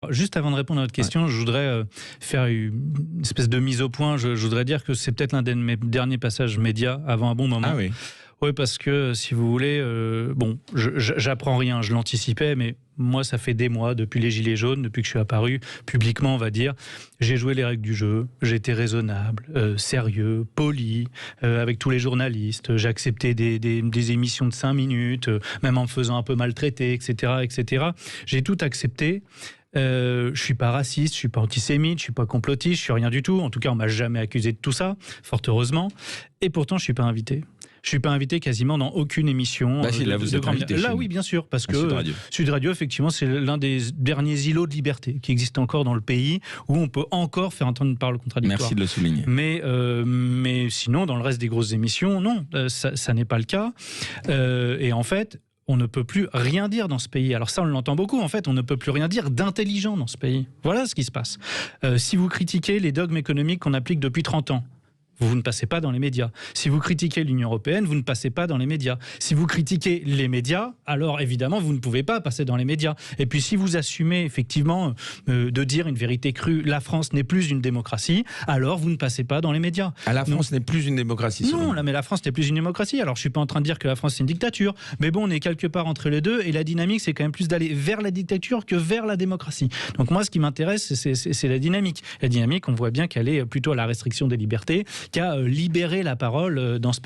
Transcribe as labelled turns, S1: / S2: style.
S1: Juste avant de répondre à votre question, je voudrais faire une espèce de mise au point. Je voudrais dire que c'est peut-être l'un de mes derniers passages médias avant un bon moment.
S2: Ah oui.
S1: Oui, parce que si vous voulez, j'apprends rien, je l'anticipais, mais moi, ça fait des mois, depuis les Gilets jaunes, depuis que je suis apparu, publiquement, on va dire, j'ai joué les règles du jeu, j'ai été raisonnable, sérieux, poli, avec tous les journalistes, j'ai accepté des émissions de 5 minutes, même en me faisant un peu maltraiter, etc., etc. J'ai tout accepté. Je suis pas raciste, je suis pas antisémite, je suis pas complotiste, je suis rien du tout. En tout cas, on m'a jamais accusé de tout ça, fort heureusement. Et pourtant, je suis pas invité. Je suis pas invité quasiment dans aucune émission.
S2: Bah si, là, vous êtes invité.
S1: Là, oui, bien sûr, parce que
S2: Sud Radio.
S1: Sud Radio, effectivement, c'est l'un des derniers îlots de liberté qui existent encore dans le pays, où on peut encore faire entendre une parole contradictoire.
S2: Merci de le souligner.
S1: Mais sinon, dans le reste des grosses émissions, non, ça n'est pas le cas. Et en fait, on ne peut plus rien dire dans ce pays. Alors ça, on l'entend beaucoup. En fait, on ne peut plus rien dire d'intelligent dans ce pays. Voilà ce qui se passe. Si vous critiquez les dogmes économiques qu'on applique depuis 30 ans, vous ne passez pas dans les médias. Si vous critiquez l'Union européenne, vous ne passez pas dans les médias. Si vous critiquez les médias, alors évidemment, vous ne pouvez pas passer dans les médias. Et puis si vous assumez effectivement de dire une vérité crue, la France n'est plus une démocratie, alors vous ne passez pas dans les médias.
S2: Ah, la France n'est plus une démocratie.
S1: Non, là, mais la France n'est plus une démocratie. Alors je suis pas en train de dire que la France c'est une dictature, mais bon, on est quelque part entre les deux, et la dynamique c'est quand même plus d'aller vers la dictature que vers la démocratie. Donc moi, ce qui m'intéresse, c'est la dynamique. La dynamique, on voit bien qu'elle est plutôt à la restriction des libertés, qu'à libérer la parole dans ce pays.